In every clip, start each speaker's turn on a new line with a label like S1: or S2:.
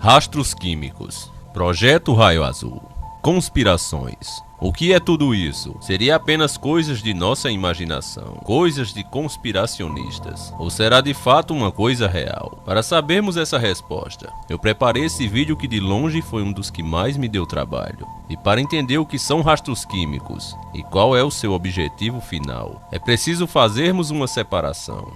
S1: Rastros químicos. Projeto Raio Azul. Conspirações. O que é tudo isso? Seria apenas coisas de nossa imaginação, coisas de conspiracionistas? Ou será de fato uma coisa real? Para sabermos essa resposta, eu preparei esse vídeo que de longe foi um dos que mais me deu trabalho. E para entender o que são rastros químicos e qual é o seu objetivo final, é preciso fazermos uma separação.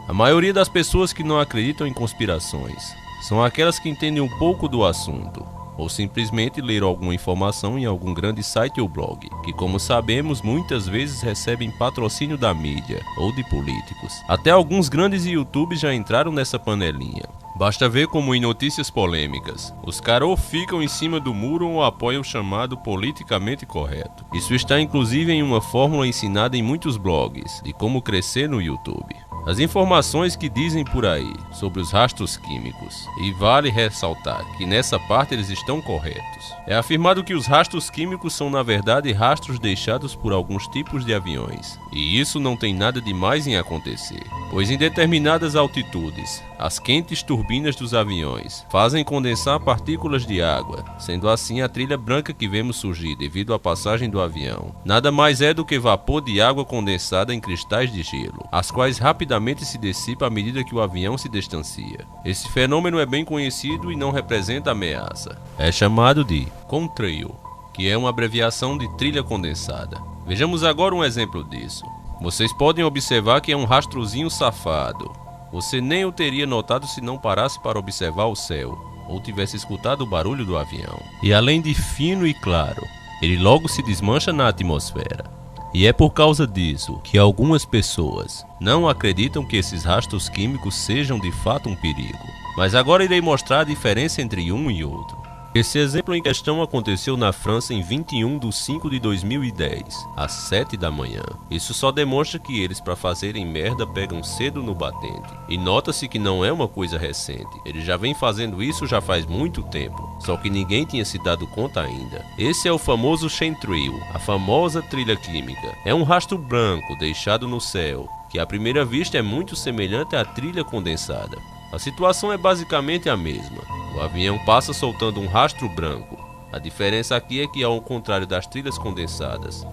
S1: A maioria das pessoas que não acreditam em conspirações são aquelas que entendem um pouco do assunto, ou simplesmente leram alguma informação em algum grande site ou blog, que, como sabemos, muitas vezes recebem patrocínio da mídia ou de políticos. Até alguns grandes YouTubes já entraram nessa panelinha. Basta ver como em notícias polêmicas, os caras ou ficam em cima do muro ou apoiam o chamado politicamente correto. Isso está inclusive em uma fórmula ensinada em muitos blogs de como crescer no YouTube. As informações que dizem por aí sobre os rastros químicos, e vale ressaltar que nessa parte eles estão corretos, é afirmado que os rastros químicos são na verdade rastros deixados por alguns tipos de aviões, e isso não tem nada de mais em acontecer, pois em determinadas altitudes, as quentes turbinas dos aviões fazem condensar partículas de água, sendo assim a trilha branca que vemos surgir devido à passagem do avião nada mais é do que vapor de água condensada em cristais de gelo, as quais rapidamente se dissipa à medida que o avião se distancia. Esse fenômeno é bem conhecido e não representa ameaça. É chamado de contrail, que é uma abreviação de trilha condensada. Vejamos agora um exemplo disso. Vocês podem observar que é um rastrozinho safado. Você nem o teria notado se não parasse para observar o céu, ou tivesse escutado o barulho do avião. E além de fino e claro, ele logo se desmancha na atmosfera. E é por causa disso que algumas pessoas não acreditam que esses rastros químicos sejam de fato um perigo. Mas agora irei mostrar a diferença entre um e outro. Esse exemplo em questão aconteceu na França em 21/5/2010, às 7 da manhã. Isso só demonstra que eles, para fazerem merda, pegam cedo no batente. E nota-se que não é uma coisa recente, eles já vêm fazendo isso já faz muito tempo, só que ninguém tinha se dado conta ainda. Esse é o famoso chemtrail, a famosa trilha química. É um rastro branco deixado no céu, que à primeira vista é muito semelhante à trilha condensada. A situação é basicamente a mesma. O avião passa soltando um rastro branco. A diferença aqui é que, ao contrário das trilhas condensadas,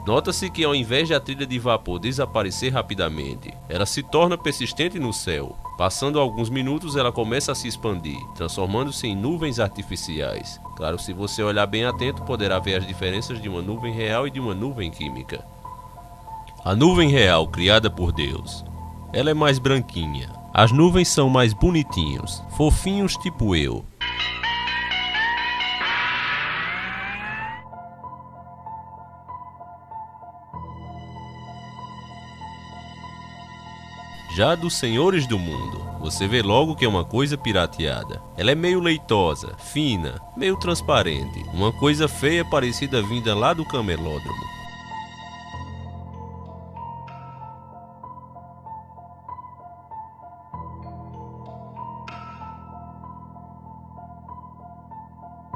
S1: nota-se que ao invés de a trilha de vapor desaparecer rapidamente, ela se torna persistente no céu. Passando alguns minutos, ela começa a se expandir, transformando-se em nuvens artificiais. Claro, se você olhar bem atento, poderá ver as diferenças de uma nuvem real e de uma nuvem química. A nuvem real, criada por Deus, ela é mais branquinha. As nuvens são mais bonitinhos, fofinhos tipo eu. Já dos senhores do mundo, você vê logo que é uma coisa pirateada. Ela é meio leitosa, fina, meio transparente, uma coisa feia parecida vinda lá do camelódromo.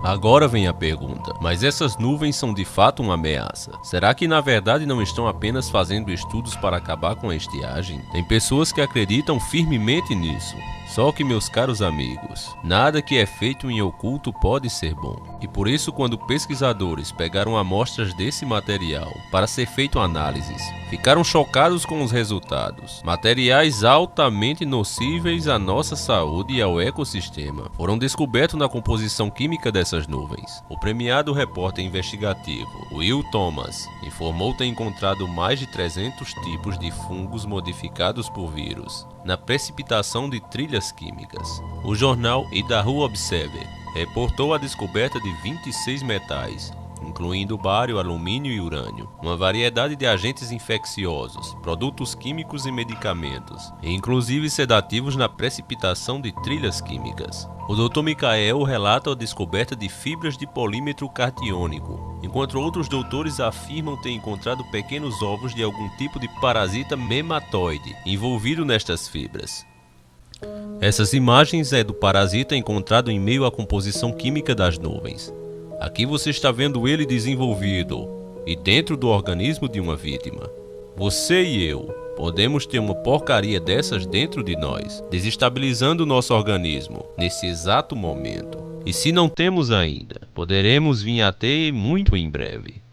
S1: Agora vem a pergunta, mas essas nuvens são de fato uma ameaça? Será que na verdade não estão apenas fazendo estudos para acabar com a estiagem? Tem pessoas que acreditam firmemente nisso. Só que, meus caros amigos, nada que é feito em oculto pode ser bom. E por isso, quando pesquisadores pegaram amostras desse material para ser feito análises, ficaram chocados com os resultados. Materiais altamente nocíveis à nossa saúde e ao ecossistema foram descobertos na composição química dessas nuvens. O premiado repórter investigativo Will Thomas informou ter encontrado mais de 300 tipos de fungos modificados por vírus na precipitação de trilhas químicas. O jornal Idaho Observer reportou a descoberta de 26 metais, incluindo bário, alumínio e urânio, uma variedade de agentes infecciosos, produtos químicos e medicamentos, e inclusive sedativos na precipitação de trilhas químicas. O Dr. Michael relata a descoberta de fibras de polímetro catiônico, enquanto outros doutores afirmam ter encontrado pequenos ovos de algum tipo de parasita nematóide envolvido nestas fibras. Essas imagens é do parasita encontrado em meio à composição química das nuvens. Aqui você está vendo ele desenvolvido e dentro do organismo de uma vítima. Você e eu Podemos ter uma porcaria dessas dentro de nós, desestabilizando o nosso organismo nesse exato momento. E se não temos ainda, poderemos vir a ter muito em breve.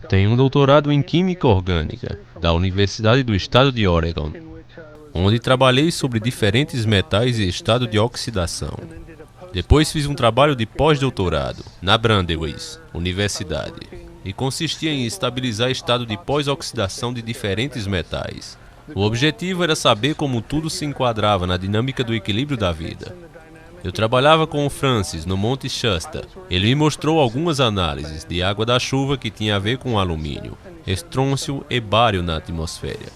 S1: Tenho um doutorado em Química Orgânica da Universidade do Estado de Oregon, onde trabalhei sobre diferentes metais e estado de oxidação. Depois fiz um trabalho de pós-doutorado na Brandeis Universidade e consistia em estabilizar estado de pós-oxidação de diferentes metais. O objetivo era saber como tudo se enquadrava na dinâmica do equilíbrio da vida. Eu trabalhava com o Francis no Monte Shasta. Ele me mostrou algumas análises de água da chuva que tinha a ver com alumínio, estrôncio e bário na atmosfera.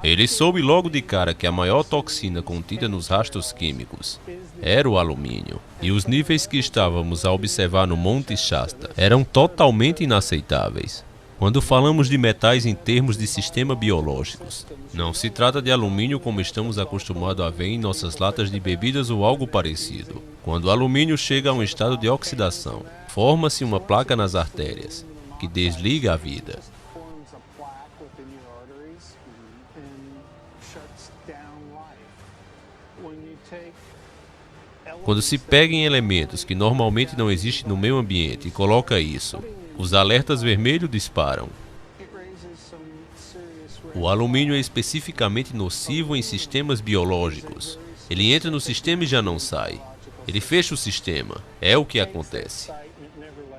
S1: Ele soube logo de cara que a maior toxina contida nos rastros químicos era o alumínio, e os níveis que estávamos a observar no Monte Shasta eram totalmente inaceitáveis. Quando falamos de metais em termos de sistema biológicos, não se trata de alumínio como estamos acostumados a ver em nossas latas de bebidas ou algo parecido. Quando o alumínio chega a um estado de oxidação, forma-se uma placa nas artérias, que desliga a vida. Quando se pega em elementos que normalmente não existem no meio ambiente e coloca isso, os alertas vermelhos disparam. O alumínio é especificamente nocivo em sistemas biológicos. Ele entra no sistema e já não sai. Ele fecha o sistema. É o que acontece.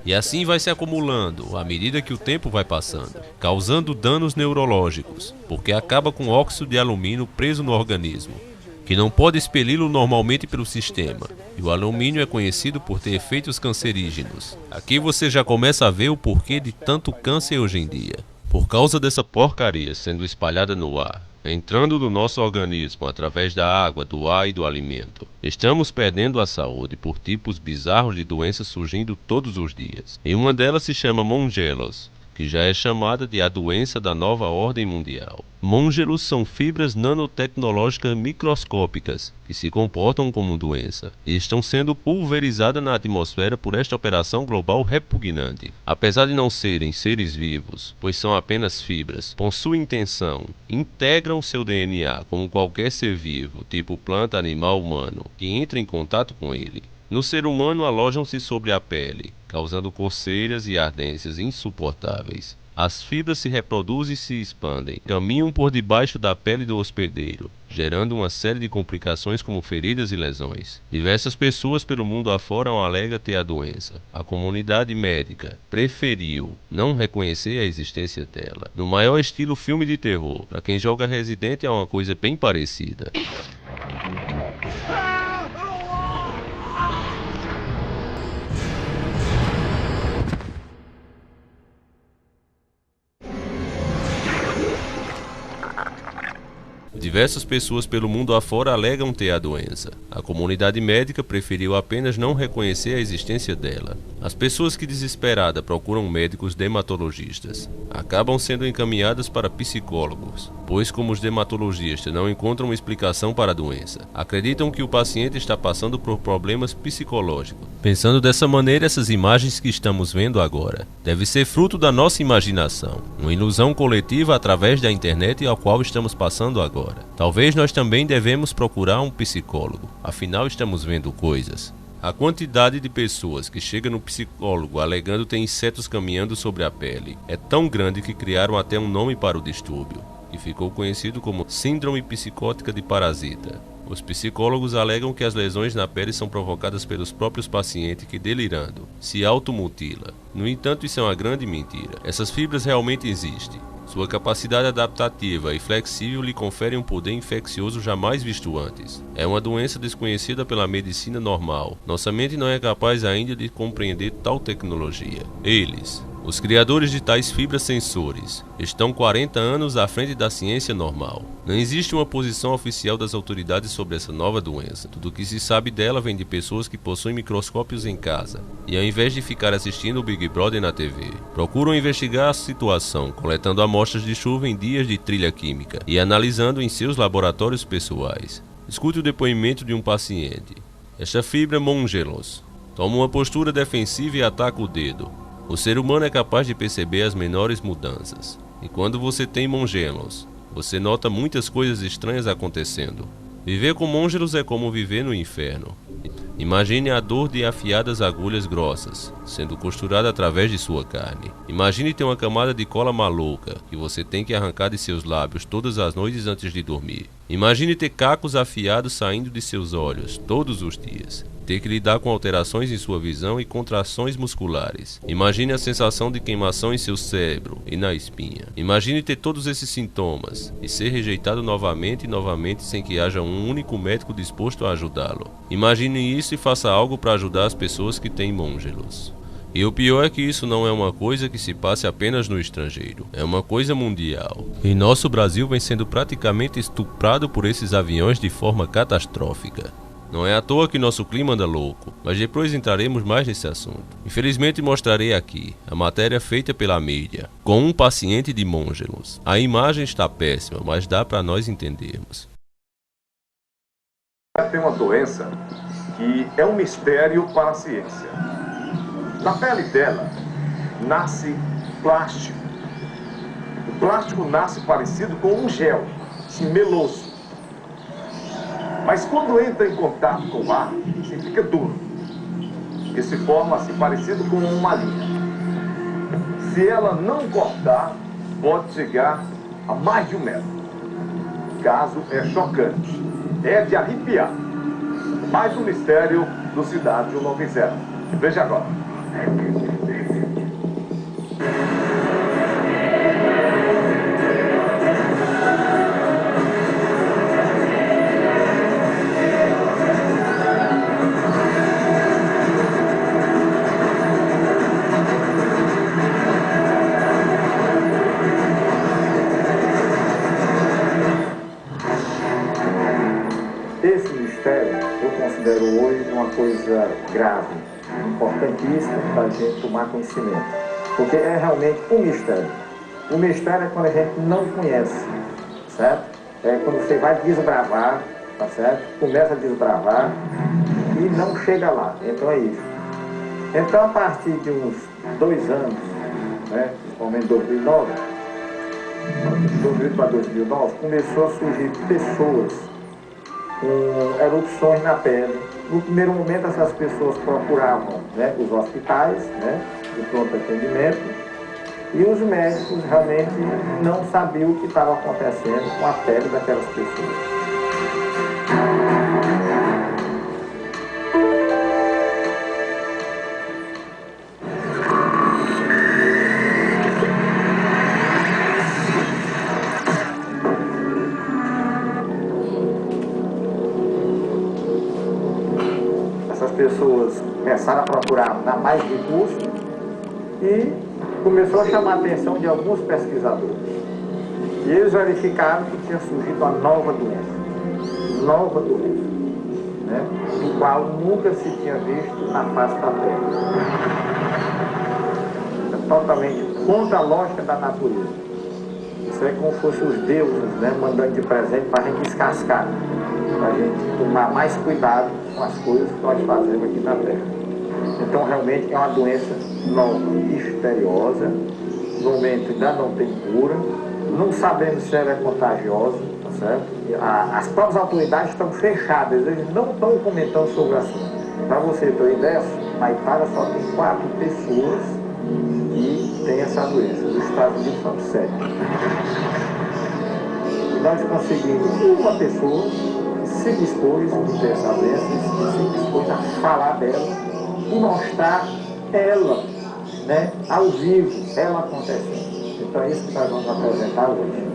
S1: E assim vai se acumulando à medida que o tempo vai passando, causando danos neurológicos, porque acaba com óxido de alumínio preso no organismo, que não pode expeli-lo normalmente pelo sistema, e o alumínio é conhecido por ter efeitos cancerígenos. Aqui você já começa a ver o porquê de tanto câncer hoje em dia. Por causa dessa porcaria sendo espalhada no ar, entrando no nosso organismo através da água, do ar e do alimento, estamos perdendo a saúde por tipos bizarros de doenças surgindo todos os dias. E uma delas se chama Mongelos, que já é chamada de a doença da nova ordem mundial. Mongelos são fibras nanotecnológicas microscópicas que se comportam como doença e estão sendo pulverizadas na atmosfera por esta operação global repugnante. Apesar de não serem seres vivos, pois são apenas fibras, possuem intenção, integram seu DNA como qualquer ser vivo, tipo planta, animal, humano, que entra em contato com ele. No ser humano alojam-se sobre a pele, causando coceiras e ardências insuportáveis. As fibras se reproduzem e se expandem, caminham por debaixo da pele do hospedeiro, gerando uma série de complicações como feridas e lesões. Diversas pessoas pelo mundo afora alegam ter a doença. A comunidade médica preferiu não reconhecer a existência dela. No maior estilo filme de terror, para quem joga Resident é uma coisa bem parecida. Diversas pessoas pelo mundo afora alegam ter a doença. A comunidade médica preferiu apenas não reconhecer a existência dela. As pessoas que desesperadas procuram médicos dermatologistas acabam sendo encaminhadas para psicólogos, pois como os dermatologistas não encontram uma explicação para a doença, acreditam que o paciente está passando por problemas psicológicos. Pensando dessa maneira, essas imagens que estamos vendo agora devem ser fruto da nossa imaginação, uma ilusão coletiva através da internet ao qual estamos passando agora. Talvez nós também devemos procurar um psicólogo, afinal estamos vendo coisas. A quantidade de pessoas que chegam no psicólogo alegando ter insetos caminhando sobre a pele é tão grande que criaram até um nome para o distúrbio, que ficou conhecido como Síndrome Psicótica de Parasita. Os psicólogos alegam que as lesões na pele são provocadas pelos próprios pacientes que, delirando, se automutila. No entanto, isso é uma grande mentira. Essas fibras realmente existem. Sua capacidade adaptativa e flexível lhe confere um poder infeccioso jamais visto antes. É uma doença desconhecida pela medicina normal. Nossa mente não é capaz ainda de compreender tal tecnologia. Eles, os criadores de tais fibras sensores, estão 40 anos à frente da ciência normal. Não existe uma posição oficial das autoridades sobre essa nova doença. Tudo o que se sabe dela vem de pessoas que possuem microscópios em casa e, ao invés de ficar assistindo o Big Brother na TV, procuram investigar a situação, coletando amostras de chuva em dias de trilha química e analisando em seus laboratórios pessoais. Escute o depoimento de um paciente. Esta fibra Mongelos toma uma postura defensiva e ataca o dedo. O ser humano é capaz de perceber as menores mudanças. E quando você tem Mongelos, você nota muitas coisas estranhas acontecendo. Viver com Mongelos é como viver no inferno. Imagine a dor de afiadas agulhas grossas, sendo costurada através de sua carne. Imagine ter uma camada de cola maluca, que você tem que arrancar de seus lábios todas as noites antes de dormir. Imagine ter cacos afiados saindo de seus olhos, todos os dias. Ter que lidar com alterações em sua visão e contrações musculares. Imagine a sensação de queimação em seu cérebro e na espinha. Imagine ter todos esses sintomas e ser rejeitado novamente e novamente sem que haja um único médico disposto a ajudá-lo. Imagine isso e faça algo para ajudar as pessoas que têm Mongelos. E o pior é que isso não é uma coisa que se passe apenas no estrangeiro, é uma coisa mundial. E nosso Brasil vem sendo praticamente estuprado por esses aviões de forma catastrófica. Não é à toa que nosso clima anda louco, mas depois entraremos mais nesse assunto. Infelizmente mostrarei aqui a matéria feita pela mídia, com um paciente de Mongelos. A imagem está péssima, mas dá para nós entendermos.
S2: Tem uma doença que é um mistério para a ciência. Na pele dela nasce plástico. O plástico nasce parecido com um gel, assim, meloso. Mas quando entra em contato com o ar, assim, fica duro, que se forma assim, parecido com uma linha. Se ela não cortar, pode chegar a mais de 1 metro. O caso é chocante, é de arrepiar. Mais um mistério do Cidade 190. Veja agora. Esse mistério eu considero hoje uma coisa grave, importantíssima para a gente tomar conhecimento, porque é realmente um mistério. O mistério é quando a gente não conhece, certo? É quando você vai desbravar, tá certo? Começa a desbravar e não chega lá, então é isso. Então, a partir de uns 2 anos, né, principalmente 2009, de 2008 para 2009, começou a surgir pessoas com erupções na pele. No primeiro momento, essas pessoas procuravam, né, os hospitais, né, de pronto atendimento, e os médicos realmente não sabiam o que estava acontecendo com a pele daquelas pessoas. Pessoas começaram a procurar dar mais recursos e começou a chamar a atenção de alguns pesquisadores. E eles verificaram que tinha surgido uma nova doença, né? Do qual nunca se tinha visto na face da Terra. É totalmente contra a lógica da natureza. Isso é como se fossem os deuses, né, mandando de presente para a gente descascar, para a gente tomar mais cuidado com as coisas que nós fazemos aqui na Terra. Então realmente é uma doença nova, misteriosa, no momento ainda não tem cura, não sabemos se ela é contagiosa, tá certo? As próprias autoridades estão fechadas, eles não estão comentando sobre o assunto. Para você ter uma ideia, na Itália só tem 4 pessoas que têm essa doença, nos Estados Unidos são 7. E nós conseguimos uma pessoa que se dispôs a ter essa doença, que se dispôs a falar dela e mostrar ela, né, ao vivo, ela acontecendo. Então é isso que nós vamos apresentar hoje.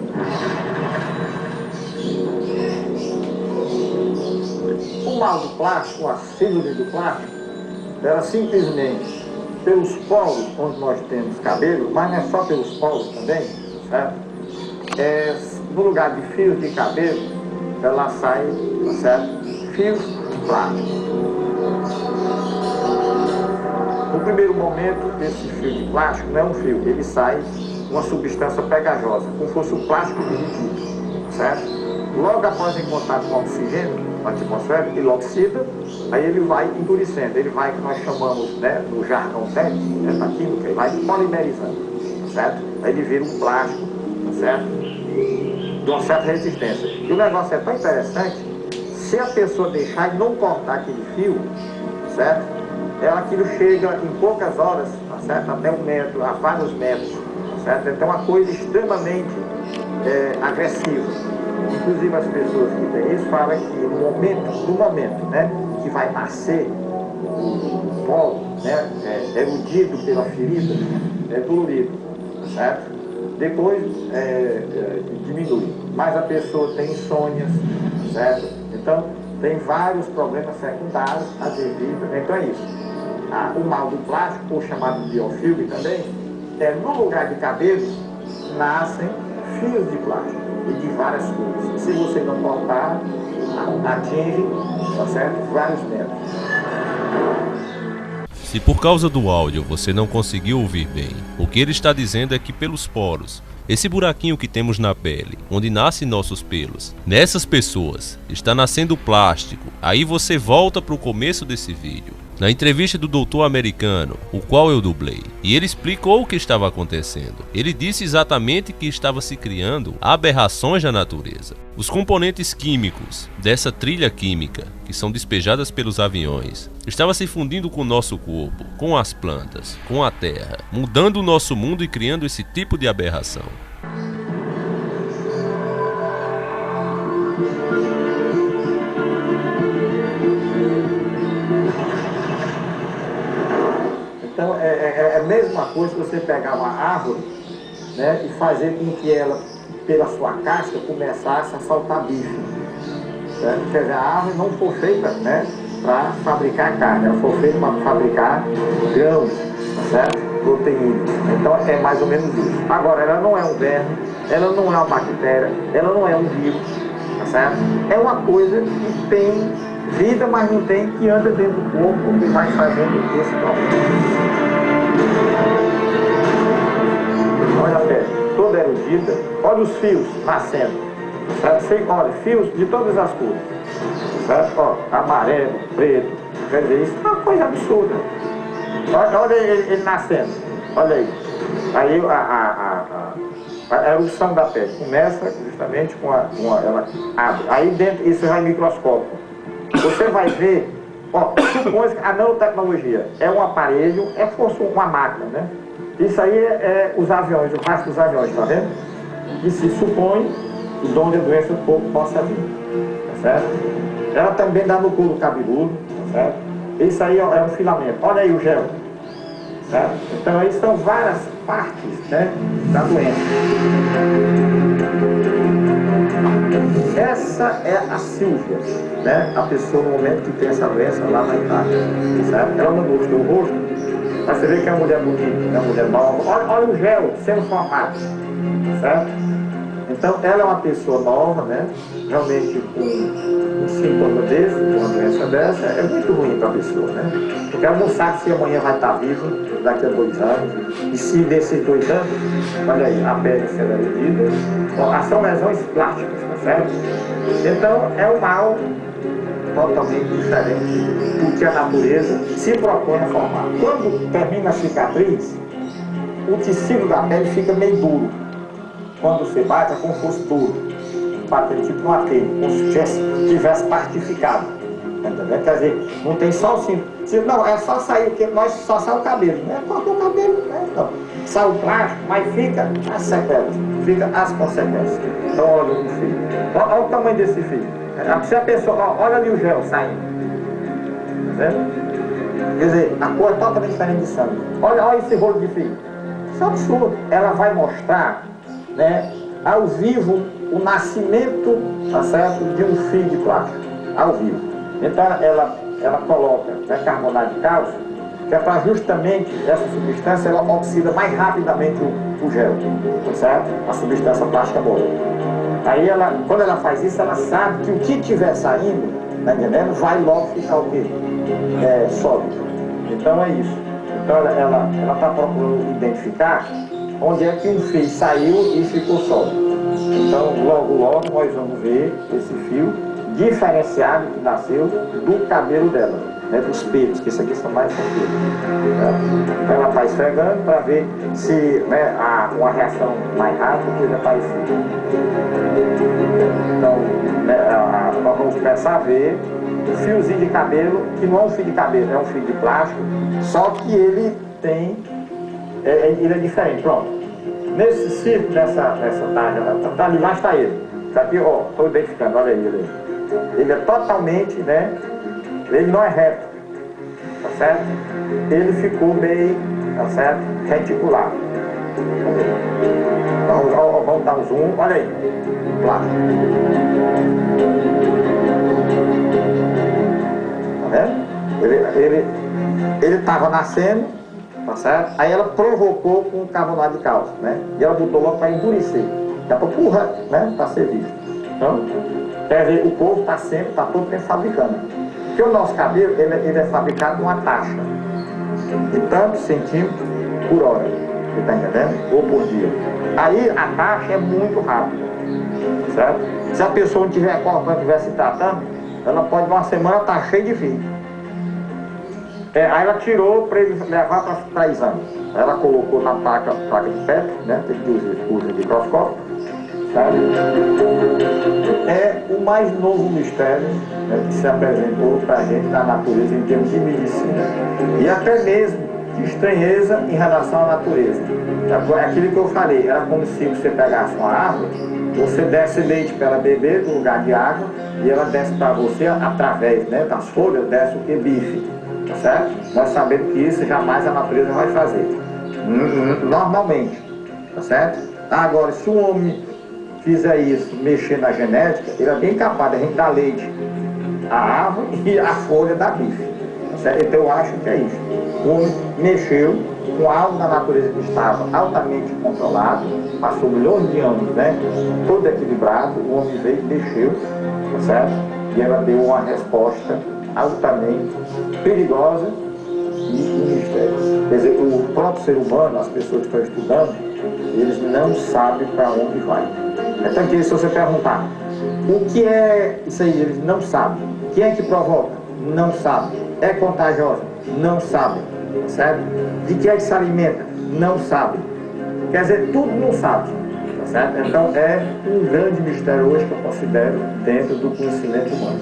S2: O mal do plástico, a síndrome do plástico, ela simplesmente, pelos polos onde nós temos cabelo, mas não é só pelos polos também, certo? No lugar de fios de cabelo, ela sai, certo? Fios de plástico. No primeiro momento, esse fio de plástico não é um fio, ele sai uma substância pegajosa, como se fosse o plástico derretido, certo? Logo após em contato com o oxigênio, na atmosfera, ele oxida, aí ele vai endurecendo, ele vai, que nós chamamos, né, no jargão técnico, né, da química, ele vai polimerizando, certo? Aí ele vira um plástico, certo? De uma certa resistência. E o negócio é tão interessante, se a pessoa deixar e não cortar aquele fio, certo? Aquilo chega em poucas horas, tá certo? Até 1 metro, a vários metros, tá certo? Então é uma coisa extremamente agressiva. Inclusive as pessoas que têm isso falam que no momento, né, que vai nascer o polo, né, erudido pela ferida, é dolorido, certo? Depois diminui, mas a pessoa tem insônias, certo? Então tem vários problemas secundários a devido, então é isso. O mal do plástico, ou chamado de biofilme também, no lugar de cabelos nascem fios de plástico e de várias cores. Se você não cortar, atinge, tá certo? Vários metros.
S1: Se por causa do áudio você não conseguiu ouvir bem, o que ele está dizendo é que pelos poros, esse buraquinho que temos na pele, onde nascem nossos pelos, nessas pessoas está nascendo plástico. Aí você volta para o começo desse vídeo, na entrevista do doutor americano, o qual eu dublei, e ele explicou o que estava acontecendo. Ele disse exatamente que estava se criando aberrações na natureza. Os componentes químicos dessa trilha química, que são despejadas pelos aviões, estava se fundindo com o nosso corpo, com as plantas, com a terra, mudando o nosso mundo e criando esse tipo de aberração.
S2: Então é a mesma coisa que você pegar uma árvore, né, e fazer com que ela, pela sua casca, começasse a soltar bicho. Certo? Quer dizer, a árvore não foi feita, né, para fabricar carne, ela foi feita para fabricar grãos, certo? Proteínas. Então é mais ou menos isso. Agora, ela não é um verme, ela não é uma bactéria, ela não é um vírus, tá certo? É uma coisa que tem vida, mas não tem, que anda dentro do corpo e vai fazendo esse processo. Olha a pele, toda erudida, olha os fios nascendo, certo? Olha, fios de todas as cores, certo? Ó, amarelo, preto, quer dizer, isso é uma coisa absurda. Olha ele nascendo, olha aí. Aí a erupção da pele começa justamente com ela abre. Aí dentro, isso é microscópio. Você vai ver, ó, supõe que a nanotecnologia é um aparelho, é fosse uma máquina, né? Isso aí é os aviões, o rastro dos aviões, tá vendo? E se supõe de onde a doença do corpo possa vir, tá certo? Ela também dá no couro cabeludo, tá certo? Isso aí é um filamento, olha aí o gel, certo? Então aí são várias partes, né, da doença. Essa é a Silvia, né? A pessoa no momento que tem essa doença lá na Itália, certo? Ela não mostrou o rosto, mas você vê que é uma mulher bonita, é uma mulher nova. Olha o gel sendo formado, certo? Então, ela é uma pessoa nova, né? Realmente, com um sintoma desse, com uma doença dessa, é muito ruim para a pessoa, né? Porque ela não sabe se amanhã vai estar viva, daqui a 2 anos, e se desses 2 anos, olha aí, a pele será erudida, são lesões plásticas, tá certo? Então, é um mal totalmente diferente do que a natureza se propõe a formar. Quando termina a cicatriz, o tecido da pele fica meio duro. Quando você bate, é como se fosse duro. Batendo tipo numa telha, como se tivesse partificado. Entendeu? Quer dizer, não tem só o sentido. Não, é só sair, porque nós só sai o cabelo. Né? Corta o cabelo, né? Não. Sai o plástico, mas fica as sequelas, fica as consequências. Então, olha o fio. Olha o tamanho desse fio. Se a pessoa, olha ali o gel saindo. Tá vendo? Quer dizer, a cor é totalmente diferente de sangue. Olha esse rolo de fio. Isso é absurdo. Ela vai mostrar, né, ao vivo o nascimento, tá certo, de um fio de plástico, ao vivo. Então ela coloca, né, carbonato de cálcio, que é para justamente essa substância ela oxida mais rapidamente o gel, tá certo? A substância plástica boa. Aí quando ela faz isso, ela sabe que o que estiver saindo, tá entendendo? Vai logo ficar o quê? Sólido. Então é isso. Então ela está procurando identificar onde é que um fio saiu e ficou sólido. Então logo nós vamos ver esse fio diferenciado que nasceu do cabelo dela, né, dos pelos, que isso aqui são mais pelos. Né? Então ela está esfregando para ver se, né, há uma reação mais rápida que ele está esfregando. Então nós vamos começar a ver um fiozinho de cabelo, que não é um fio de cabelo, é um fio de plástico, só que ele tem, ele é diferente. Pronto. Nesse círculo, nessa tarja, tá ali, lá está ele. Tá aqui, ó, estou identificando, olha aí ele. Ele é totalmente, né, ele não é reto, tá certo? Ele ficou meio, tá certo, reticular. Então, vamos dar um zoom, olha aí, plástico. Tá vendo? Ele estava nascendo, tá certo? Aí ela provocou com carbonato de cálcio, né? E ela botou logo para endurecer, já para empurrar, né? Para ser visto. Então, quer dizer, o povo está todo tempo fabricando. Porque o nosso cabelo, ele é fabricado numa taxa de tantos centímetros por hora, você está entendendo? Ou por dia. Aí a taxa é muito rápida, certo? Se a pessoa não estiver cortando, estiver se tratando, ela pode uma semana estar cheia de fio. Aí ela tirou para ele levar para exame. Ela colocou na placa de Petri, né? Tem que usar microscópio. Sabe? É o mais novo mistério, né, que se apresentou para a gente na natureza em termos de medicina. E até mesmo de estranheza em relação à natureza. Aquilo que eu falei, era como se você pegasse uma árvore, você desse leite para ela beber no lugar de água, e ela desce para você através, né, das folhas, desce o que? Bife. Tá certo? Nós sabemos que isso jamais a natureza vai fazer. Normalmente. Tá certo? Agora, se o homem fizer isso, mexer na genética, ele é bem capaz de a gente dar leite à árvore e a folha da bife. Tá certo? Então eu acho que é isso. O homem mexeu com algo da natureza que estava altamente controlado, passou milhões de anos, né? Todo equilibrado, o homem veio e mexeu, tá certo? E ela deu uma resposta altamente perigosa e um mistério. Quer dizer, o próprio ser humano, as pessoas que estão estudando, eles não sabem para onde vai. Então, se você perguntar, o que é isso aí? Eles não sabem. Quem é que provoca? Não sabe. É contagiosa? Não sabe. Certo? De que é que se alimenta? Não sabe. Quer dizer, tudo não sabe. Tá certo? Então, é um grande mistério hoje que eu considero dentro do conhecimento humano.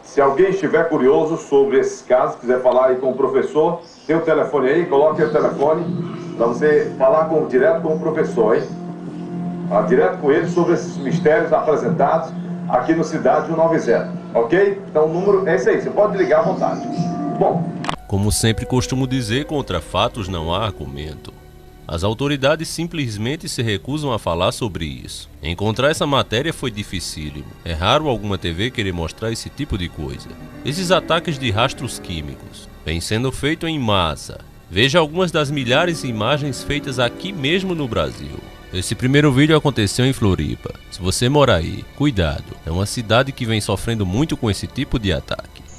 S3: Se alguém estiver curioso sobre esses casos, quiser falar aí com o professor, tem o telefone aí, coloque o telefone para você falar direto com o professor, hein? Direto com ele sobre esses mistérios apresentados aqui no Cidade 190, ok? Então o número é esse aí, você pode ligar à vontade. Bom,
S1: Como sempre costumo dizer, contra fatos não há argumento. As autoridades simplesmente se recusam a falar sobre isso. Encontrar essa matéria foi dificílimo. É raro alguma TV querer mostrar esse tipo de coisa. Esses ataques de rastros químicos vêm sendo feitos em massa. Veja algumas das milhares de imagens feitas aqui mesmo no Brasil. Esse primeiro vídeo aconteceu em Floripa. Se você mora aí, cuidado. É uma cidade que vem sofrendo muito com esse tipo de ataque.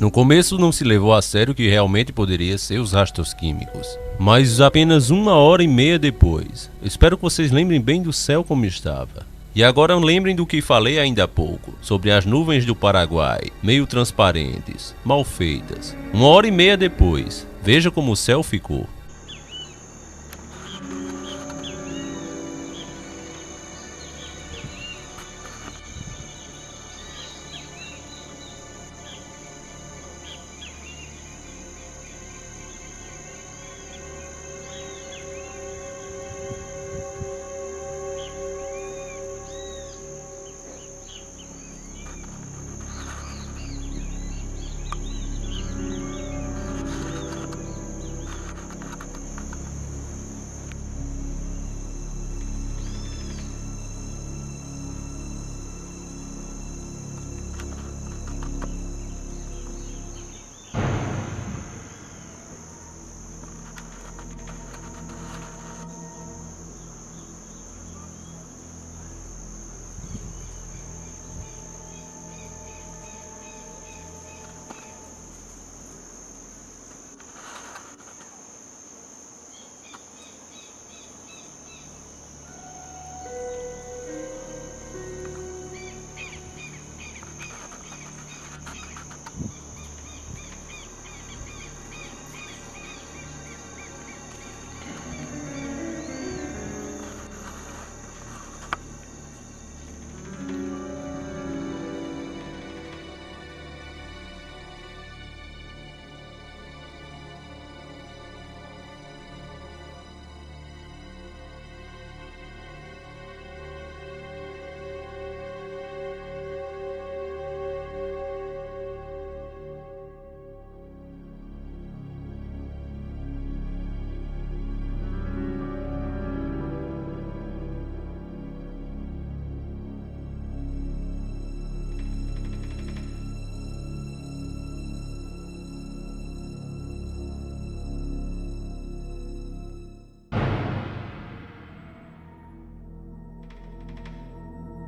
S1: No começo não se levou a sério que realmente poderia ser os rastros químicos, mas apenas 1h30 depois. Espero que vocês lembrem bem do céu como estava. E agora lembrem do que falei ainda há pouco, sobre as nuvens do Paraguai, meio transparentes, mal feitas. 1h30 depois, veja como o céu ficou.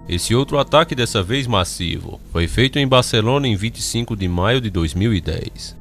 S1: Esse outro ataque, dessa vez massivo, foi feito em Barcelona em 25 de maio de 2010.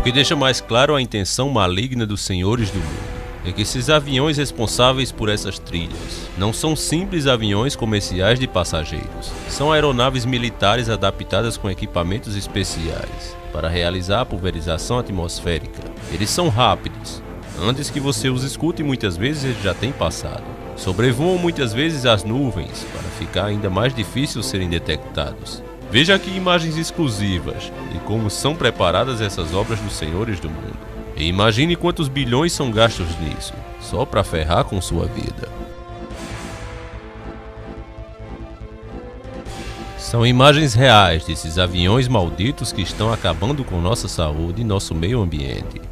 S1: O que deixa mais claro a intenção maligna dos senhores do mundo é que esses aviões responsáveis por essas trilhas não são simples aviões comerciais de passageiros. São aeronaves militares adaptadas com equipamentos especiais para realizar a pulverização atmosférica. Eles são rápidos. Antes que você os escute, muitas vezes eles já têm passado. Sobrevoam muitas vezes as nuvens para ficar ainda mais difícil serem detectados. Veja aqui imagens exclusivas de como são preparadas essas obras dos senhores do mundo. E imagine quantos bilhões são gastos nisso, só para ferrar com sua vida. São imagens reais desses aviões malditos que estão acabando com nossa saúde e nosso meio ambiente.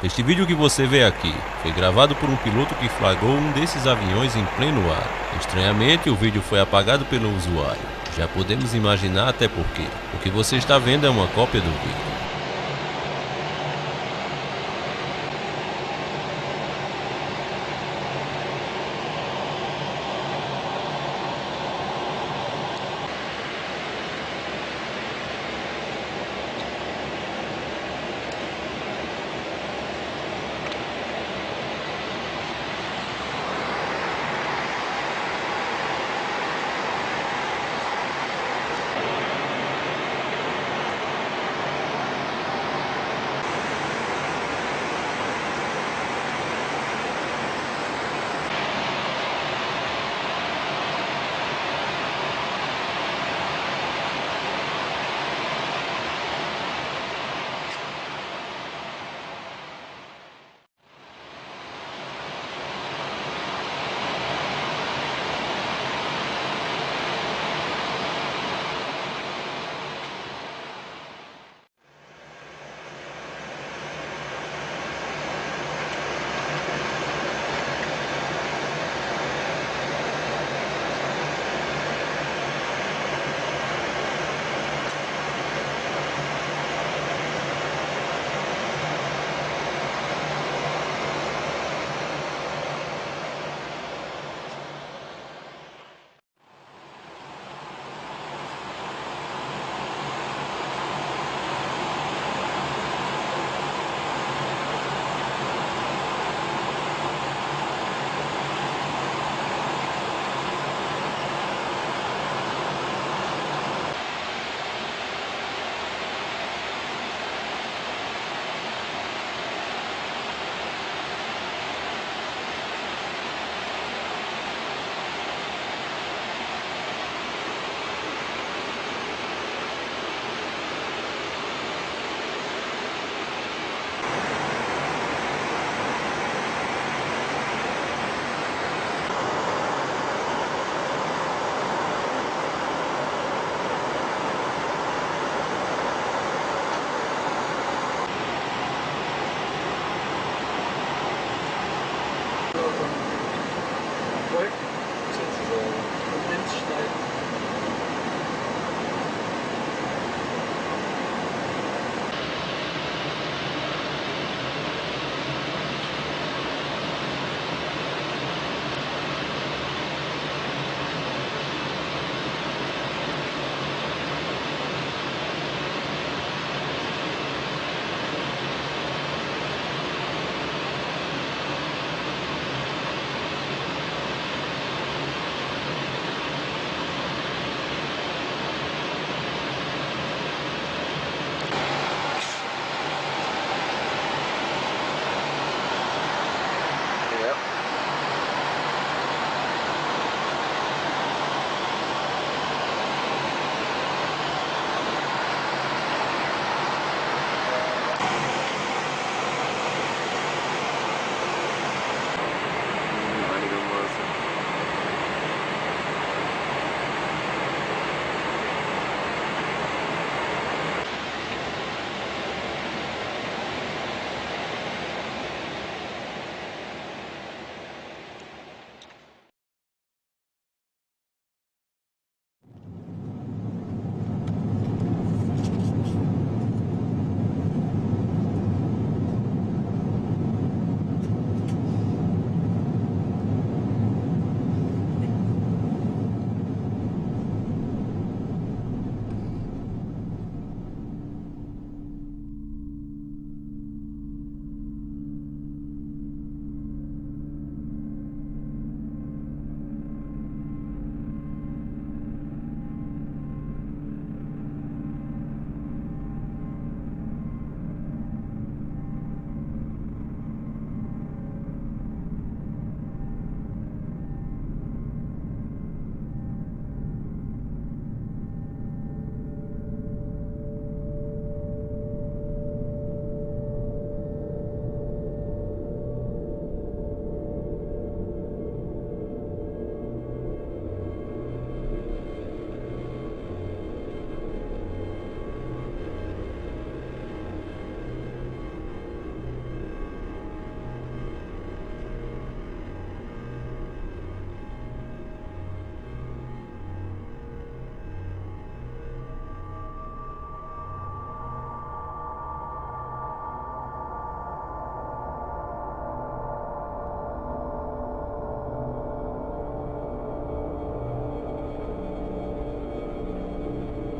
S1: Este vídeo que você vê aqui foi gravado por um piloto que flagrou um desses aviões em pleno ar. Estranhamente, o vídeo foi apagado pelo usuário. Já podemos imaginar até por quê. O que você está vendo é uma cópia do vídeo.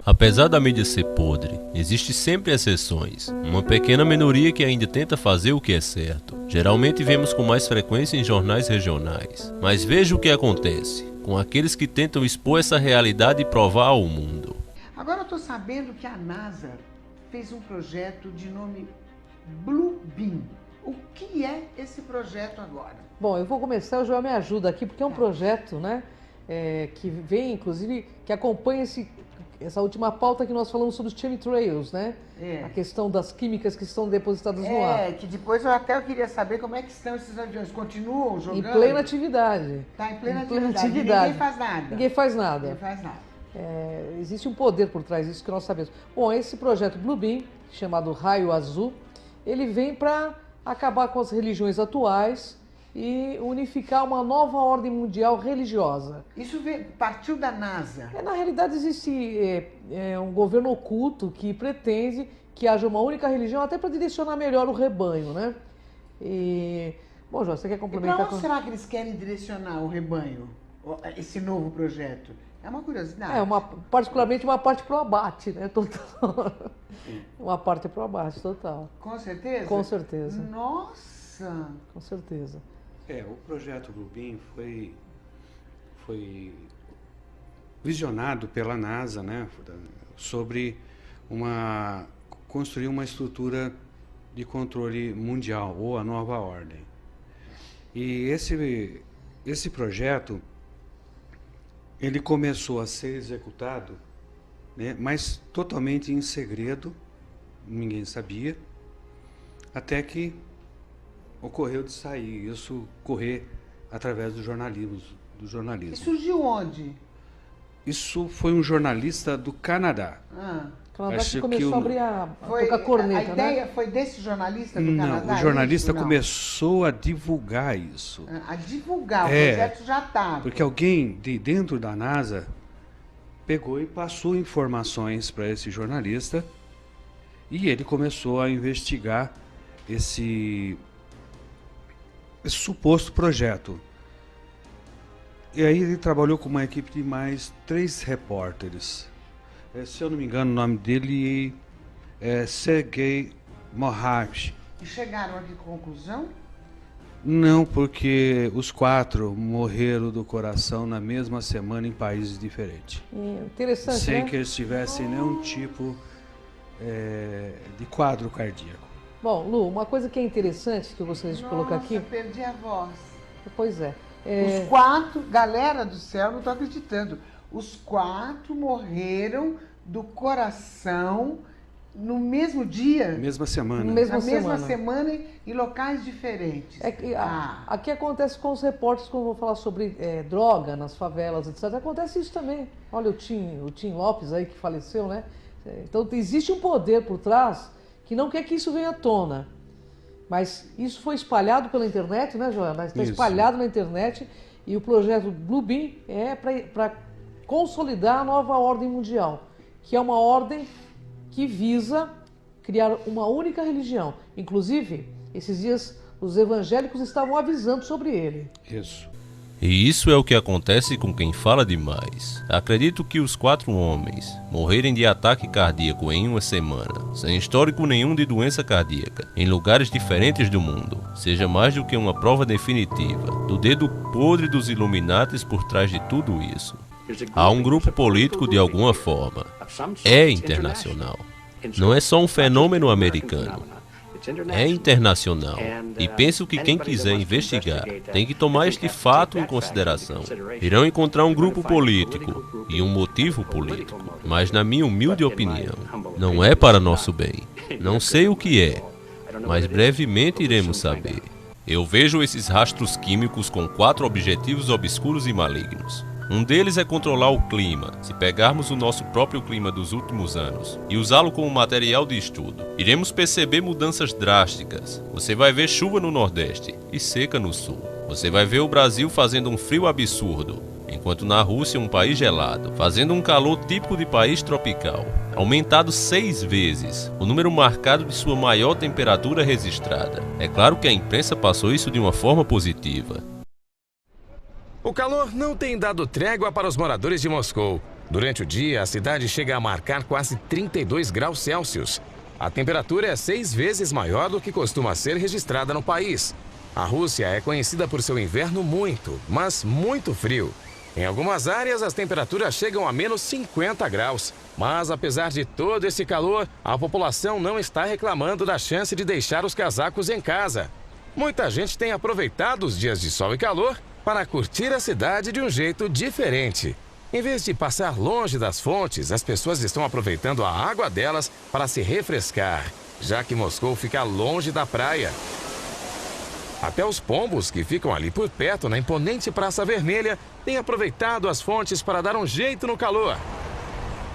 S1: Apesar da mídia ser podre, existe sempre exceções. Uma pequena minoria que ainda tenta fazer o que é certo. Geralmente vemos com mais frequência em jornais regionais. Mas veja o que acontece com aqueles que tentam expor essa realidade e provar ao mundo.
S4: Agora eu estou sabendo que a NASA fez um projeto de nome Bluebeam. O que é esse projeto agora?
S5: Bom, eu vou começar, o Joel me ajuda aqui, porque é um projeto, né, que vem, inclusive, que acompanha essa última pauta que nós falamos sobre os chemtrails, né? A questão das químicas que estão depositadas no ar.
S4: Que depois eu queria saber como é que estão esses aviões. Continuam jogando?
S5: Em plena atividade.
S4: Está em plena atividade. Ninguém faz nada.
S5: Ninguém faz nada.
S4: Ninguém faz nada.
S5: Existe um poder por trás disso que nós sabemos. Bom, esse projeto Bluebeam, chamado Raio Azul, ele vem para acabar com as religiões atuais e unificar uma nova ordem mundial religiosa.
S4: Isso partiu da NASA?
S5: Na realidade existe um governo oculto que pretende que haja uma única religião até para direcionar melhor o rebanho, né? Bom, João, você quer complementar?
S4: E para onde será que eles querem direcionar o rebanho, esse novo projeto? É uma curiosidade.
S5: Particularmente uma parte para o abate, né? Total. Uma parte para o abate, total.
S4: Com certeza?
S5: Com certeza.
S4: Nossa!
S5: Com certeza.
S6: O projeto Bluebeam foi visionado pela NASA, né, sobre construir uma estrutura de controle mundial, ou a nova ordem. E esse projeto, ele começou a ser executado, né, mas totalmente em segredo, ninguém sabia, até que ocorreu de sair, isso correr através do jornalismo.
S4: E surgiu onde?
S6: Isso foi um jornalista do Canadá.
S5: O Canadá que começou a abrir a tocar corneta,
S4: a ideia foi desse jornalista do Canadá?
S6: Não, o jornalista começou a divulgar isso.
S4: A divulgar, o projeto já estava.
S6: Porque alguém de dentro da NASA pegou e passou informações para esse jornalista e ele começou a investigar esse suposto projeto. E aí ele trabalhou com uma equipe de mais 3 repórteres. Se eu não me engano, o nome dele é Sergei Mohav.
S4: E chegaram a que conclusão?
S6: Não, porque os 4 morreram do coração na mesma semana em países diferentes.
S5: Interessante,
S6: sem
S5: né?
S6: que eles tivessem nenhum tipo de quadro cardíaco.
S5: Bom, Lu, uma coisa que é interessante que eu gostaria de colocar aqui...
S4: Nossa, perdi a voz.
S5: Pois é.
S4: Os 4, galera do céu, não estou acreditando. Os 4 morreram do coração no mesmo dia?
S6: Mesma semana.
S4: Na mesma semana em locais diferentes.
S5: Aqui acontece com os repórteres, quando eu vou falar sobre droga nas favelas, etc. Acontece isso também. Olha o Tim Lopes aí que faleceu, né? Então existe um poder por trás que não quer que isso venha à tona. Mas isso foi espalhado pela internet, né, Joana? Está espalhado na internet e o projeto Bluebeam é para consolidar a nova ordem mundial, que é uma ordem que visa criar uma única religião. Inclusive, esses dias os evangélicos estavam avisando sobre ele.
S6: Isso.
S1: E isso é o que acontece com quem fala demais. Acredito que os 4 homens morrerem de ataque cardíaco em uma semana, sem histórico nenhum de doença cardíaca, em lugares diferentes do mundo, seja mais do que uma prova definitiva do dedo podre dos Illuminatis por trás de tudo isso. Há um grupo político de alguma forma. É internacional. Não é só um fenômeno americano. É internacional. E penso que quem quiser investigar tem que tomar este fato em consideração. Irão encontrar um grupo político e um motivo político. Mas na minha humilde opinião, não é para nosso bem. Não sei o que é, mas brevemente iremos saber. Eu vejo esses rastros químicos com 4 objetivos obscuros e malignos. Um deles é controlar o clima, se pegarmos o nosso próprio clima dos últimos anos e usá-lo como material de estudo. Iremos perceber mudanças drásticas. Você vai ver chuva no Nordeste e seca no Sul. Você vai ver o Brasil fazendo um frio absurdo, enquanto na Rússia um país gelado, fazendo um calor típico de país tropical, aumentado 6 vezes, o número marcado de sua maior temperatura registrada. É claro que a imprensa passou isso de uma forma positiva.
S7: O calor não tem dado trégua para os moradores de Moscou. Durante o dia, a cidade chega a marcar quase 32 graus Celsius. A temperatura é 6 vezes maior do que costuma ser registrada no país. A Rússia é conhecida por seu inverno mas muito frio. Em algumas áreas, as temperaturas chegam a menos 50 graus. Mas, apesar de todo esse calor, a população não está reclamando da chance de deixar os casacos em casa. Muita gente tem aproveitado os dias de sol e calor para curtir a cidade de um jeito diferente. Em vez de passar longe das fontes, as pessoas estão aproveitando a água delas para se refrescar, já que Moscou fica longe da praia. Até os pombos que ficam ali por perto, na imponente Praça Vermelha, têm aproveitado as fontes para dar um jeito no calor.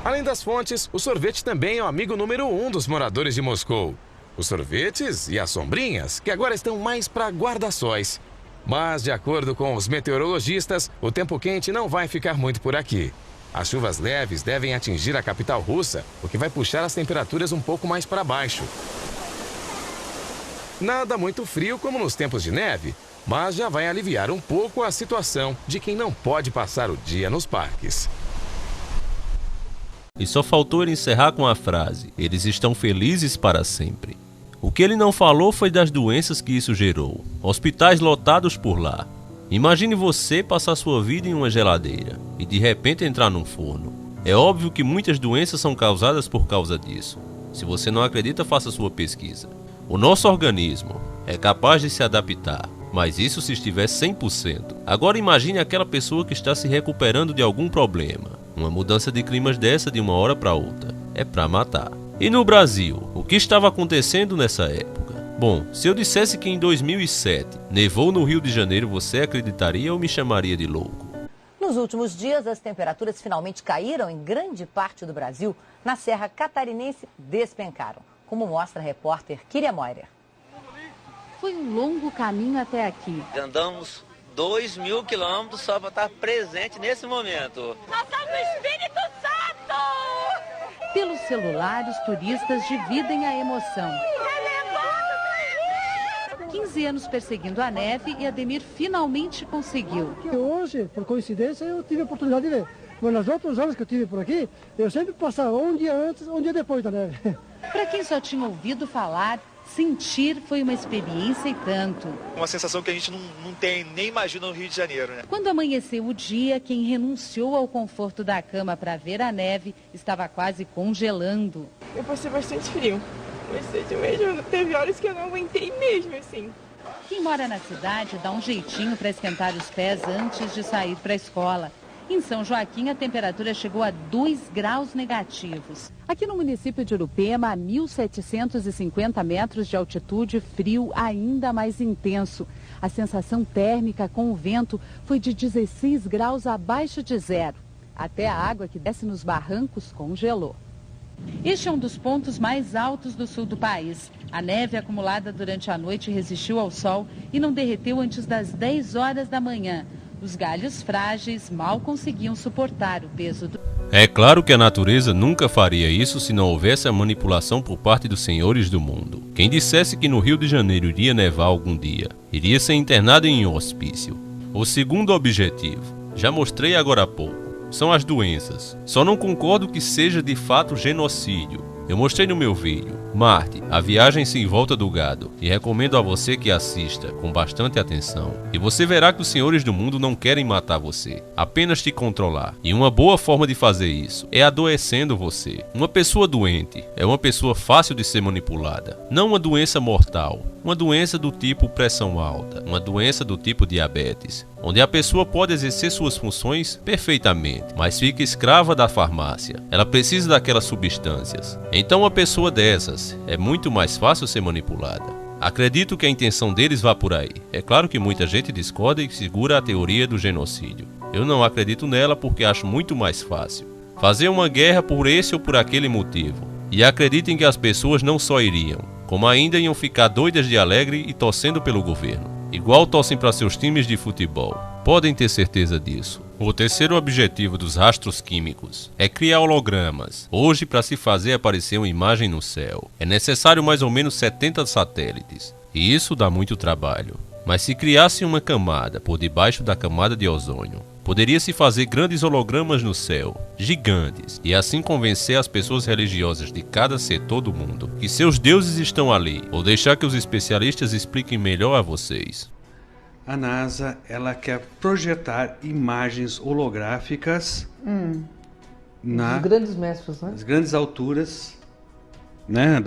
S7: Além das fontes, o sorvete também é o amigo número 1 dos moradores de Moscou. Os sorvetes e as sombrinhas, que agora estão mais para guarda-sóis. Mas, de acordo com os meteorologistas, o tempo quente não vai ficar muito por aqui. As chuvas leves devem atingir a capital russa, o que vai puxar as temperaturas um pouco mais para baixo. Nada muito frio como nos tempos de neve, mas já vai aliviar um pouco a situação de quem não pode passar o dia nos parques.
S1: E só faltou ele encerrar com a frase: eles estão felizes para sempre. O que ele não falou foi das doenças que isso gerou. Hospitais lotados por lá. Imagine você passar sua vida em uma geladeira e de repente entrar num forno. É óbvio que muitas doenças são causadas por causa disso. Se você não acredita, faça sua pesquisa. O nosso organismo é capaz de se adaptar, mas isso se estiver 100%. Agora imagine aquela pessoa que está se recuperando de algum problema. Uma mudança de climas dessa de uma hora para outra é para matar. E no Brasil, o que estava acontecendo nessa época? Bom, se eu dissesse que em 2007 nevou no Rio de Janeiro, você acreditaria ou me chamaria de louco?
S8: Nos últimos dias, as temperaturas finalmente caíram em grande parte do Brasil. Na Serra Catarinense, despencaram, como mostra a repórter Kíria Moira.
S9: Foi um longo caminho até aqui.
S10: Andamos 2.000 quilômetros só para estar presente nesse momento.
S9: Nós estamos no Espírito Santo! Pelo celular, os turistas dividem a emoção. 15 anos perseguindo a neve e Ademir finalmente conseguiu.
S11: Hoje, por coincidência, eu tive a oportunidade de ver. Mas nos outros anos que eu tive por aqui, eu sempre passava um dia antes, um dia depois da neve.
S9: Para quem só tinha ouvido falar, sentir foi uma experiência e tanto.
S12: Uma sensação que a gente não tem, nem imagina no Rio de Janeiro, né?
S9: Quando amanheceu o dia, quem renunciou ao conforto da cama para ver a neve estava quase congelando.
S13: Eu passei bastante frio. Bastante mesmo. Teve horas que eu não aguentei mesmo, assim.
S9: Quem mora na cidade dá um jeitinho para esquentar os pés antes de sair para a escola. Em São Joaquim, a temperatura chegou a 2 graus negativos. Aqui no município de Urupema, a 1.750 metros de altitude, frio ainda mais intenso. A sensação térmica com o vento foi de 16 graus abaixo de zero. Até a água que desce nos barrancos congelou. Este é um dos pontos mais altos do sul do país. A neve acumulada durante a noite resistiu ao sol e não derreteu antes das 10 horas da manhã. Os galhos frágeis mal conseguiam suportar o peso do...
S1: É claro que a natureza nunca faria isso se não houvesse a manipulação por parte dos senhores do mundo. Quem dissesse que no Rio de Janeiro iria nevar algum dia, iria ser internado em um hospício. O segundo objetivo, já mostrei agora há pouco, são as doenças. Só não concordo que seja de fato genocídio. Eu mostrei no meu vídeo, Marte, a viagem sem volta do gado, e recomendo a você que assista com bastante atenção. E você verá que os senhores do mundo não querem matar você, apenas te controlar. E uma boa forma de fazer isso é adoecendo você. Uma pessoa doente é uma pessoa fácil de ser manipulada, não uma doença mortal. Uma doença do tipo pressão alta, uma doença do tipo diabetes, onde a pessoa pode exercer suas funções perfeitamente, mas fica escrava da farmácia. Ela precisa daquelas substâncias. Então uma pessoa dessas é muito mais fácil ser manipulada. Acredito que a intenção deles vá por aí. É claro que muita gente discorda e segura a teoria do genocídio. Eu não acredito nela porque acho muito mais fácil fazer uma guerra por esse ou por aquele motivo. E acreditem que as pessoas não só iriam, como ainda iam ficar doidas de alegre e torcendo pelo governo. Igual torcem para seus times de futebol. Podem ter certeza disso. O terceiro objetivo dos rastros químicos é criar hologramas. Hoje, para se fazer aparecer uma imagem no céu, é necessário mais ou menos 70 satélites. E isso dá muito trabalho. Mas se criasse uma camada por debaixo da camada de ozônio, Poderia-se fazer grandes hologramas no céu, gigantes, e assim convencer as pessoas religiosas de cada setor do mundo que seus deuses estão ali, ou deixar que os especialistas expliquem melhor a vocês.
S6: A NASA, ela quer projetar imagens holográficas
S5: Os grandes mestres, né?
S6: nas grandes alturas, né,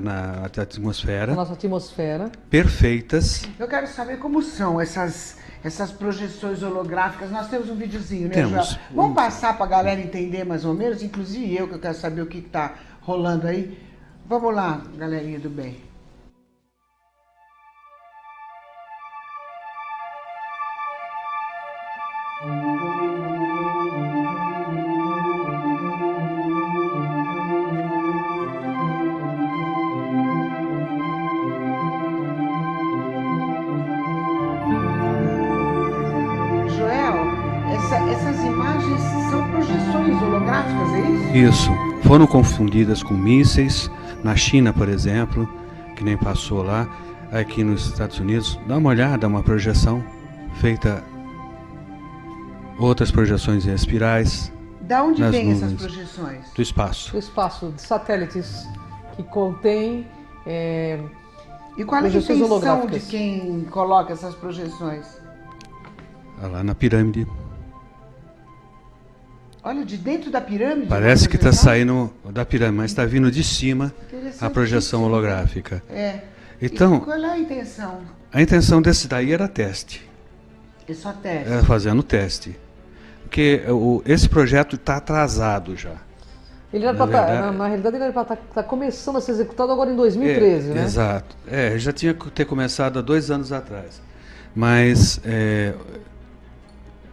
S6: na atmosfera.
S5: Na nossa atmosfera.
S6: Perfeitas.
S4: Eu quero saber como são essas projeções holográficas. Nós temos um videozinho, né,
S6: Temos.
S4: Joel? Vamos passar para a galera entender mais ou menos, inclusive eu, que eu quero saber o que está rolando aí. Vamos lá, galerinha do bem. Essas imagens são projeções holográficas, é isso?
S6: Isso. Foram confundidas com mísseis. Na China, por exemplo, que nem passou lá. Aqui nos Estados Unidos, dá uma olhada, uma projeção feita. Outras projeções em espirais.
S4: Da onde
S6: nas
S4: vêm essas
S6: nuvens.
S4: projeções?
S6: Do espaço.
S5: Do espaço, de satélites que contém
S4: E qual é a
S5: projeções
S4: intenção
S5: holográficas.
S4: de quem coloca essas projeções?
S6: Lá na pirâmide.
S4: Olha, de dentro da pirâmide?
S6: Parece que está
S4: projeção?
S6: saindo da pirâmide, mas está vindo de cima a projeção holográfica.
S4: É.
S6: Então,
S4: E qual é a intenção?
S6: a intenção desse daí era teste.
S4: É só teste?
S6: Fazendo teste. Porque esse projeto está atrasado já.
S5: Ele era na realidade, ele era para estar começando a ser executado agora em 2013, né?
S6: Exato. Já tinha que ter começado há 2 anos atrás. Mas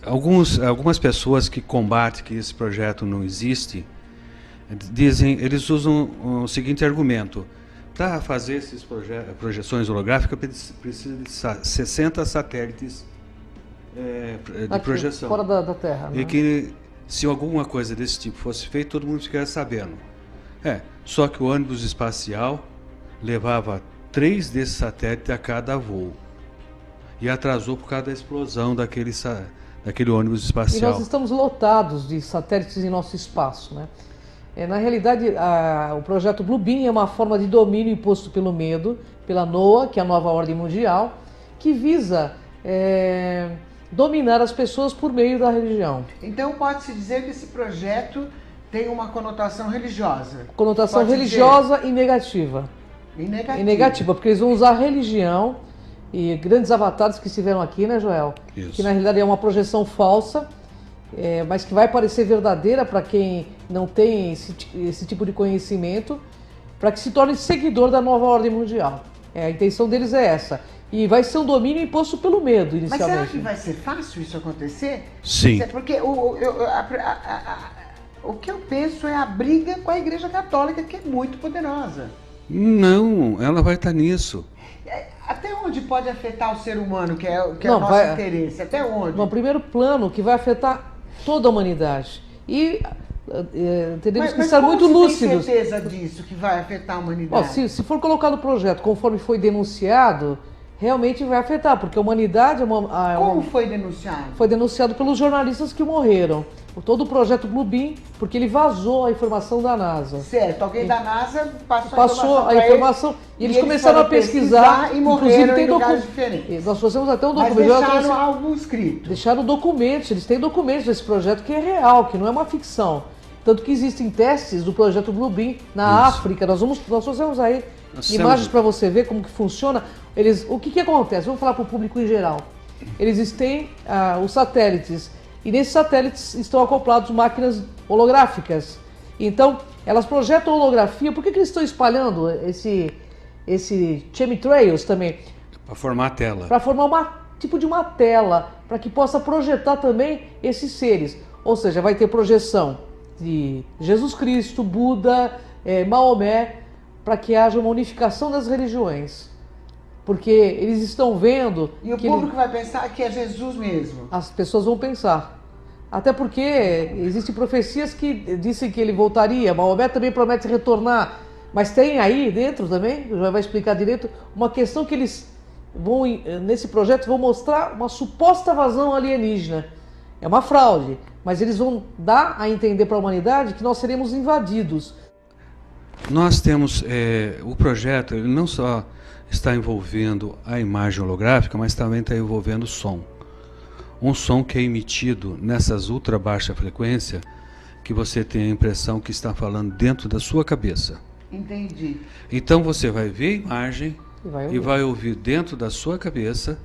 S6: algumas pessoas que combatem que esse projeto não existe, eles usam o seguinte argumento: para fazer essas projeções holográficas precisa de 60 satélites de
S5: Aqui,
S6: projeção.
S5: fora da Terra.
S6: E
S5: né?
S6: que se alguma coisa desse tipo fosse feita, todo mundo ficaria sabendo. Só que o ônibus espacial levava 3 desses satélites a cada voo. E atrasou por causa da explosão daquele ônibus
S5: E
S6: espacial.
S5: nós estamos lotados de satélites em nosso espaço, né? Na realidade, o projeto Bluebeam é uma forma de domínio imposto pelo medo, pela NOAA, que é a nova ordem mundial, que visa dominar as pessoas por meio da religião.
S4: Então pode-se dizer que esse projeto tem uma conotação religiosa.
S5: Conotação
S4: Pode
S5: religiosa e negativa.
S4: E negativa.
S5: E negativa, porque eles vão usar a religião e grandes avatares que estiveram aqui, né, Joel?
S6: Isso.
S5: Que na realidade é uma projeção falsa, mas que vai parecer verdadeira para quem não tem esse tipo de conhecimento, para que se torne seguidor da nova ordem mundial. A intenção deles é essa. E vai ser um domínio imposto pelo medo, inicialmente.
S4: Mas será que vai ser fácil isso acontecer?
S6: Sim.
S4: Porque o que eu penso é a briga com a Igreja Católica, que é muito poderosa.
S6: Não, ela vai estar nisso.
S4: Até onde pode afetar o ser humano, que é o
S5: Não,
S4: nosso interesse? Até onde?
S5: No primeiro plano, que vai afetar toda a humanidade. E teremos que estar muito lúcidos.
S4: Mas tem certeza disso, que vai afetar a humanidade?
S5: Se for colocado o projeto conforme foi denunciado, realmente vai afetar, porque a humanidade
S4: Como foi denunciado?
S5: Foi denunciado pelos jornalistas que morreram. Todo o projeto Bluebeam, porque ele vazou a informação da NASA.
S4: Certo, alguém da NASA
S5: passou a informação e eles começaram a pesquisar
S4: e morreram em lugares diferentes.
S5: Nós trouxemos até um
S4: Mas
S5: documento.
S4: deixaram algo escrito.
S5: Deixaram documentos, eles têm documentos desse projeto que é real, que não é uma ficção. Tanto que existem testes do projeto Bluebeam na África. Nós trouxemos aí imagens para você ver como que funciona. O que acontece? Vamos falar para o público em geral. Eles têm os satélites. E nesses satélites estão acoplados máquinas holográficas. Então, elas projetam holografia. Por que eles estão espalhando esse chemtrails também?
S6: Para formar a tela.
S5: Para formar tipo de uma tela, para que possa projetar também esses seres. Ou seja, vai ter projeção de Jesus Cristo, Buda, Maomé, para que haja uma unificação das religiões. Porque eles estão vendo...
S4: E o público vai pensar que é Jesus mesmo.
S5: As pessoas vão pensar. Até porque existem profecias que dizem que ele voltaria. Maomé também promete retornar. Mas tem aí dentro também, já vai explicar direito, uma questão que eles vão, nesse projeto, vão mostrar uma suposta invasão alienígena. É uma fraude, mas eles vão dar a entender para a humanidade que nós seremos invadidos.
S6: Nós temos, o projeto, ele não só está envolvendo a imagem holográfica, mas também está envolvendo o som. Um som que é emitido nessas ultra baixa frequência, que você tem a impressão que está falando dentro da sua cabeça.
S4: Entendi.
S6: Então você vai ver a imagem
S5: E
S6: vai ouvir dentro da sua cabeça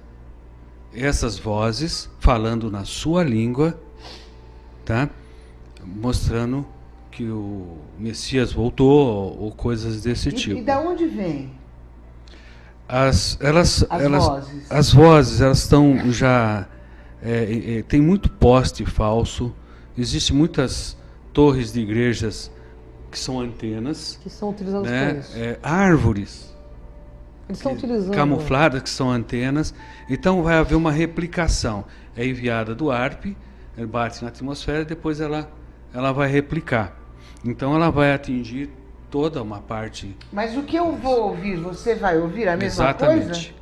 S6: essas vozes falando na sua língua, tá? Mostrando que o Messias voltou ou coisas desse tipo.
S4: E da onde vem?
S6: As
S4: vozes.
S6: As vozes, elas estão já... tem muito poste falso, existem muitas torres de igrejas que são antenas.
S5: Que são utilizadas
S6: né?
S5: para isso.
S6: Árvores
S5: Eles estão utilizando...
S6: camufladas, que são antenas. Então vai haver uma replicação. É enviada do ARP, ela bate na atmosfera e depois ela vai replicar. Então ela vai atingir toda uma parte...
S4: Mas o que eu vou ouvir, você vai ouvir a mesma coisa?
S6: Exatamente.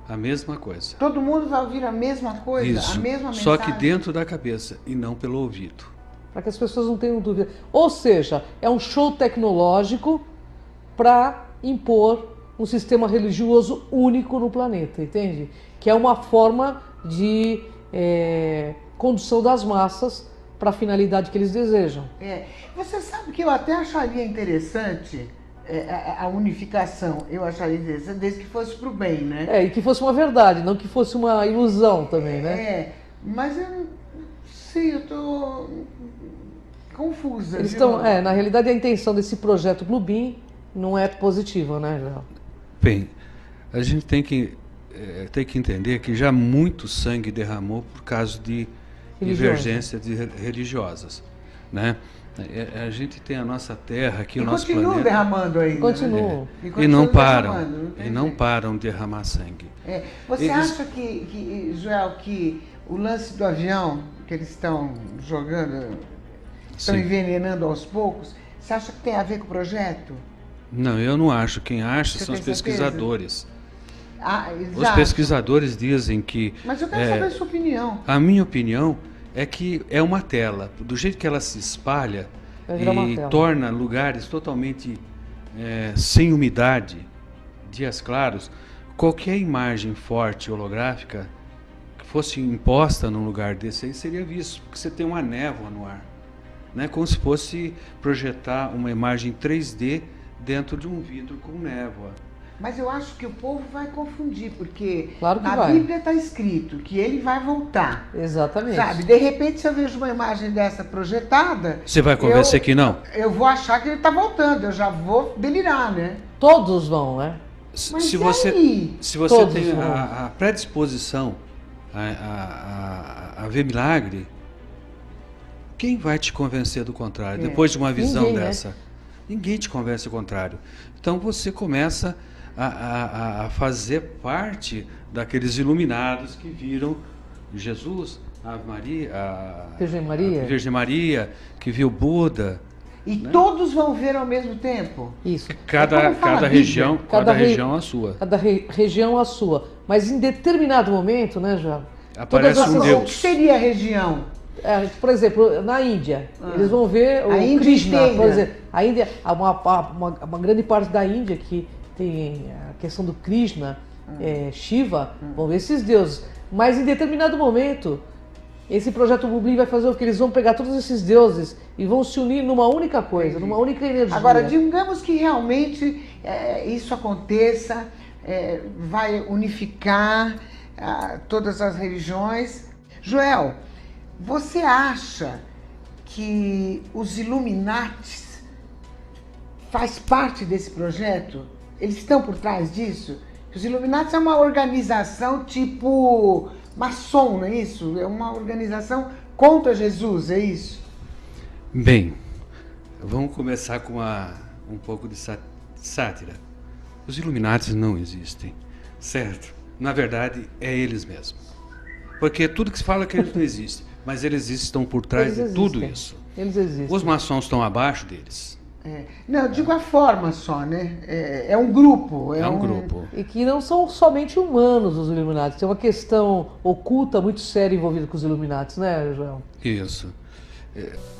S6: A mesma coisa.
S4: Todo mundo vai ouvir a mesma coisa?
S6: Isso.
S4: A mesma mensagem?
S6: Só que dentro da cabeça e não pelo ouvido.
S5: Para que as pessoas não tenham dúvida. Ou seja, é um show tecnológico para impor um sistema religioso único no planeta, entende? Que é uma forma de condução das massas para a finalidade que eles desejam.
S4: Você sabe que eu até acharia interessante a unificação, eu acharia interessante, desde que fosse para o bem, né?
S5: E que fosse uma verdade, não que fosse uma ilusão também, né?
S4: Mas eu não sei, eu estou confusa.
S5: Eles estão, na realidade, a intenção desse projeto Bluebeam não é positiva, né, Joel?
S6: Bem, a gente tem que entender que já muito sangue derramou por causa de divergências religiosas, né? A gente tem a nossa terra aqui, o nosso planeta.
S4: Continua derramando ainda.
S5: Continua.
S6: E não param. E não param de derramar sangue.
S4: Você acha que, Joel, que o lance do avião que eles estão jogando, estão envenenando aos poucos, você acha que tem a ver com o projeto?
S6: Não, eu não acho. Quem acha são os pesquisadores. Os pesquisadores dizem que...
S4: Mas eu quero saber a sua opinião.
S6: A minha opinião é que é uma tela. Do jeito que ela se espalha e torna lugares totalmente sem umidade, dias claros, qualquer imagem forte holográfica que fosse imposta num lugar desse aí seria visto, porque você tem uma névoa no ar. Né? Como se fosse projetar uma imagem 3D dentro de um vidro com névoa.
S4: Mas eu acho que o povo vai confundir, porque
S5: claro que
S4: na Bíblia está escrito que ele vai voltar.
S5: Exatamente.
S4: Sabe, de repente, se eu vejo uma imagem dessa projetada...
S6: Você vai convencer que não?
S4: Eu vou achar que ele está voltando, eu já vou delirar, né?
S5: Todos vão, né?
S4: Mas
S6: se você tem a predisposição a ver milagre, quem vai te convencer do contrário? Depois de uma visão dessa? Né? Ninguém te convence do contrário. Então você começa a fazer parte daqueles iluminados que viram Jesus, a Virgem Maria, que viu Buda.
S4: E todos vão ver ao mesmo tempo?
S5: Isso.
S6: Cada região a sua.
S5: Cada região a sua. Mas em determinado momento, né, João?
S6: Aparece um Deus.
S4: O que seria a região?
S5: Por exemplo, na Índia, eles vão ver o Krishna, por exemplo. A Índia, uma grande parte da Índia que tem a questão do Krishna, Shiva, vão ver esses deuses. Mas em determinado momento, esse projeto Bluebeam vai fazer o que? Eles vão pegar todos esses deuses e vão se unir numa única coisa, numa única energia.
S4: Agora, digamos que realmente isso aconteça, vai unificar todas as religiões. Joel, você acha que os Illuminatis faz parte desse projeto? Eles estão por trás disso? Os Illuminatis é uma organização tipo maçom, não é isso? É uma organização contra Jesus, é isso?
S6: Bem, vamos começar com um pouco de sátira. Os Illuminatis não existem, certo? Na verdade, é eles mesmos. Porque tudo que se fala é que eles não existem. Mas eles estão por trás de tudo isso.
S5: Eles existem.
S6: Os maçons estão abaixo deles.
S4: Não, eu digo a forma só, né? É um grupo.
S6: É um grupo.
S5: E que não são somente humanos os Illuminati. Tem uma questão oculta muito séria envolvida com os Illuminati, né, Joel?
S6: Isso.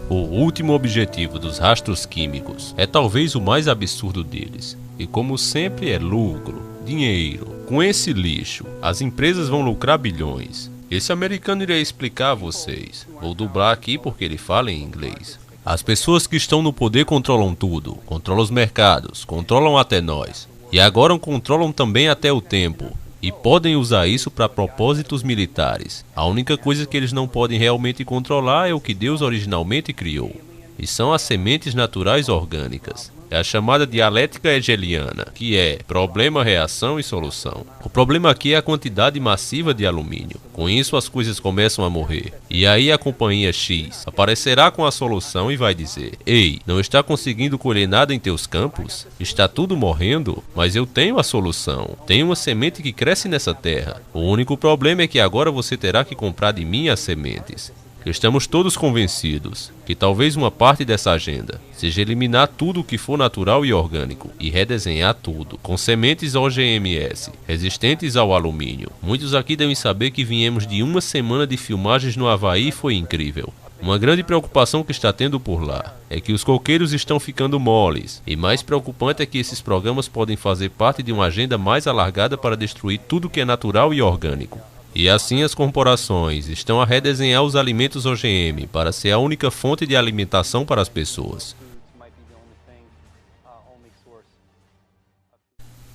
S1: O último objetivo dos rastros químicos é talvez o mais absurdo deles. E como sempre é lucro, dinheiro. Com esse lixo, as empresas vão lucrar bilhões. Esse americano irá explicar a vocês. Vou dublar aqui porque ele fala em inglês. As pessoas que estão no poder controlam tudo. Controlam os mercados, controlam até nós. E agora controlam também até o tempo. E podem usar isso para propósitos militares. A única coisa que eles não podem realmente controlar é o que Deus originalmente criou. E são as sementes naturais orgânicas. É a chamada dialética hegeliana, que é problema, reação e solução. O problema aqui é a quantidade massiva de alumínio. Com isso as coisas começam a morrer. E aí a companhia X aparecerá com a solução e vai dizer: ei, não está conseguindo colher nada em teus campos? Está tudo morrendo? Mas eu tenho a solução. Tenho uma semente que cresce nessa terra. O único problema é que agora você terá que comprar de mim as sementes. Estamos todos convencidos que talvez uma parte dessa agenda seja eliminar tudo o que for natural e orgânico e redesenhar tudo, com sementes OGMS, resistentes ao alumínio. Muitos aqui devem saber que viemos de uma semana de filmagens no Havaí e foi incrível. Uma grande preocupação que está tendo por lá é que os coqueiros estão ficando moles, e mais preocupante é que esses programas podem fazer parte de uma agenda mais alargada para destruir tudo que é natural e orgânico. E assim as corporações estão a redesenhar os alimentos OGM para ser a única fonte de alimentação para as pessoas.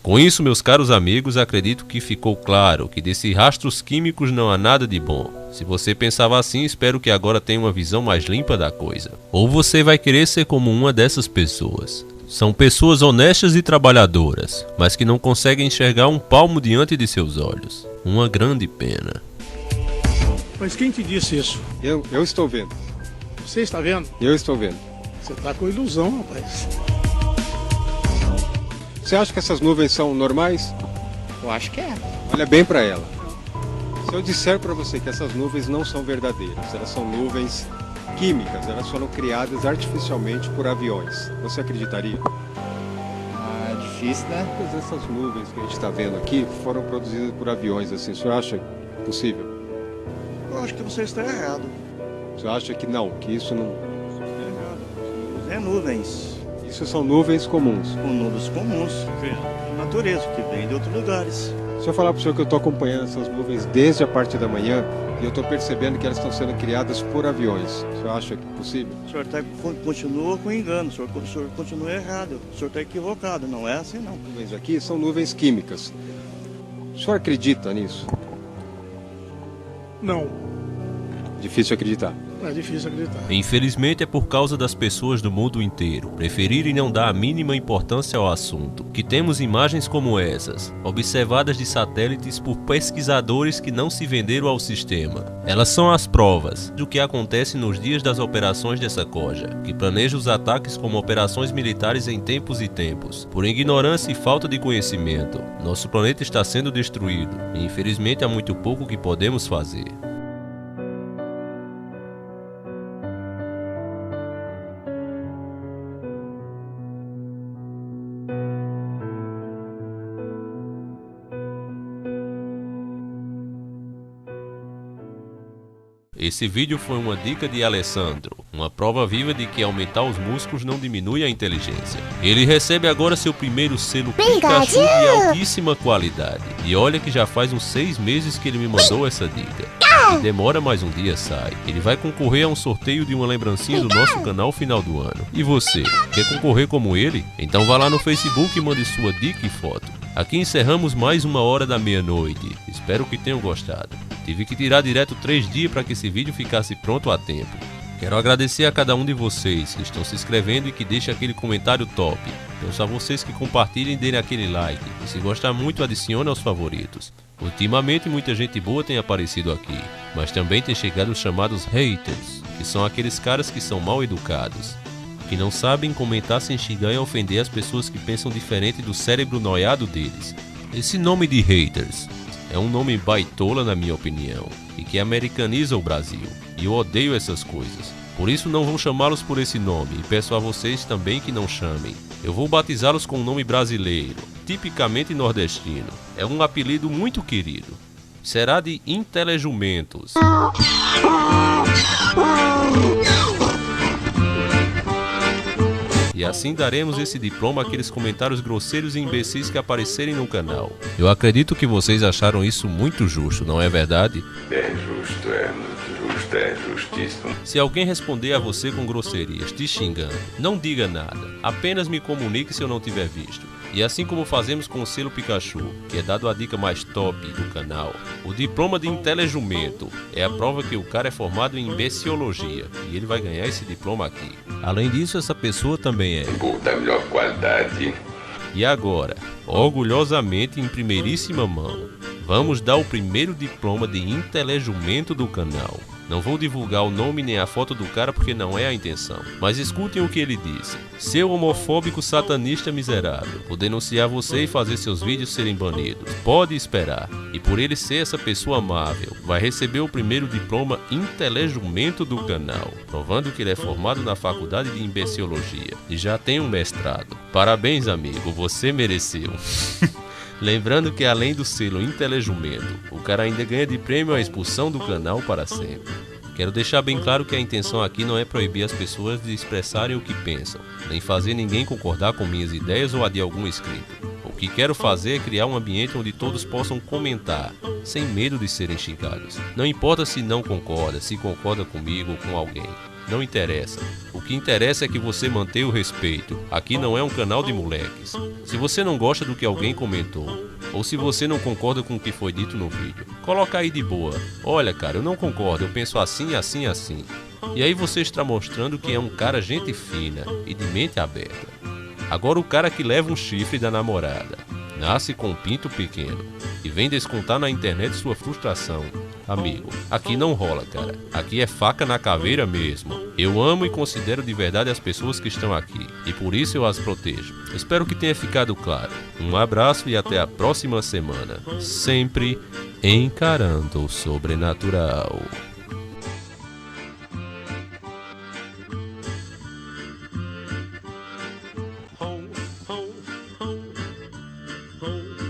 S1: Com isso, meus caros amigos, acredito que ficou claro que desses rastros químicos não há nada de bom. Se você pensava assim, espero que agora tenha uma visão mais limpa da coisa. Ou você vai querer ser como uma dessas pessoas. São pessoas honestas e trabalhadoras, mas que não conseguem enxergar um palmo diante de seus olhos. Uma grande pena.
S14: Mas quem te disse isso?
S15: Eu estou vendo.
S14: Você está vendo?
S15: Eu estou vendo.
S14: Você está com ilusão, rapaz.
S15: Você acha que essas nuvens são normais?
S14: Eu acho que é.
S15: Olha bem para ela. Se eu disser para você que essas nuvens não são verdadeiras, elas são nuvens químicas, elas foram criadas artificialmente por aviões, você acreditaria?
S14: Difícil, né?
S15: Mas essas nuvens que a gente está vendo aqui foram produzidas por aviões, assim, o senhor acha possível?
S14: Eu acho que você está errado.
S15: O senhor acha que não, que isso não...
S14: É nuvens.
S15: Isso são nuvens comuns?
S14: Nuvens comuns, natureza, que vem de outros lugares.
S15: Se eu falar para o senhor que eu estou acompanhando essas nuvens desde a parte da manhã, e eu estou percebendo que elas estão sendo criadas por aviões, o senhor acha que é possível?
S14: O senhor continua com engano, o senhor continua errado, o senhor está equivocado, não é assim não.
S15: As nuvens aqui são nuvens químicas. O senhor acredita nisso?
S14: Não.
S15: Difícil acreditar.
S14: É difícil acreditar.
S1: Infelizmente é por causa das pessoas do mundo inteiro preferirem não dar a mínima importância ao assunto que temos imagens como essas, observadas de satélites por pesquisadores que não se venderam ao sistema. Elas são as provas do que acontece nos dias das operações dessa coja, que planeja os ataques como operações militares em tempos e tempos. Por ignorância e falta de conhecimento, nosso planeta está sendo destruído e infelizmente há muito pouco que podemos fazer. Esse vídeo foi uma dica de Alessandro, uma prova viva de que aumentar os músculos não diminui a inteligência. Ele recebe agora seu primeiro selo Pikachu de altíssima qualidade. E olha que já faz uns 6 meses que ele me mandou essa dica. E demora mais um dia sai. Ele vai concorrer a um sorteio de uma lembrancinha do nosso canal final do ano. E você, quer concorrer como ele? Então vá lá no Facebook e mande sua dica e foto. Aqui encerramos mais uma hora da meia-noite. Espero que tenham gostado. Tive que tirar direto 3 dias para que esse vídeo ficasse pronto a tempo. Quero agradecer a cada um de vocês que estão se inscrevendo e que deixem aquele comentário top. Peço a vocês que compartilhem e deem aquele like. E se gostar muito, adicione aos favoritos. Ultimamente muita gente boa tem aparecido aqui, mas também tem chegado os chamados haters, que são aqueles caras que são mal educados, que não sabem comentar sem xingar e ofender as pessoas que pensam diferente do cérebro noiado deles. Esse nome de haters é um nome baitola na minha opinião, e que americaniza o Brasil, e eu odeio essas coisas. Por isso não vou chamá-los por esse nome e peço a vocês também que não chamem. Eu vou batizá-los com um nome brasileiro, tipicamente nordestino. É um apelido muito querido. Será de Intelejumentos. E assim daremos esse diploma àqueles comentários grosseiros e imbecis que aparecerem no canal. Eu acredito que vocês acharam isso muito justo, não é verdade?
S16: É justo, é justíssimo.
S1: Se alguém responder a você com grosserias, te xingando, não diga nada. Apenas me comunique se eu não tiver visto. E assim como fazemos com o selo Pikachu, que é dado a dica mais top do canal, o diploma de Intelejumento é a prova que o cara é formado em imbeciologia e ele vai ganhar esse diploma aqui. Além disso, essa pessoa também é
S16: da melhor qualidade.
S1: E agora, orgulhosamente em primeiríssima mão, vamos dar o primeiro diploma de Intelejumento do canal. Não vou divulgar o nome nem a foto do cara porque não é a intenção. Mas escutem o que ele disse. Seu homofóbico satanista miserável, vou denunciar você e fazer seus vídeos serem banidos. Pode esperar. E por ele ser essa pessoa amável, vai receber o primeiro diploma Intelejumento do canal, provando que ele é formado na faculdade de imbeciologia e já tem um mestrado. Parabéns, amigo, você mereceu. Lembrando que além do selo Intelejumento, o cara ainda ganha de prêmio a expulsão do canal para sempre. Quero deixar bem claro que a intenção aqui não é proibir as pessoas de expressarem o que pensam, nem fazer ninguém concordar com minhas ideias ou a de algum inscrito. O que quero fazer é criar um ambiente onde todos possam comentar, sem medo de serem xingados. Não importa se não concorda, se concorda comigo ou com alguém. Não interessa. O que interessa é que você mantenha o respeito. Aqui não é um canal de moleques. Se você não gosta do que alguém comentou, ou se você não concorda com o que foi dito no vídeo, coloca aí de boa. Olha, cara, eu não concordo, eu penso assim, assim, assim. E aí você está mostrando que é um cara gente fina e de mente aberta. Agora o cara que leva um chifre da namorada, nasce com um pinto pequeno e vem descontar na internet sua frustração. Amigo, aqui não rola, cara. Aqui é faca na caveira mesmo. Eu amo e considero de verdade as pessoas que estão aqui, e por isso eu as protejo. Espero que tenha ficado claro. Um abraço e até a próxima semana. Sempre encarando o sobrenatural.
S16: Home, home, home, home.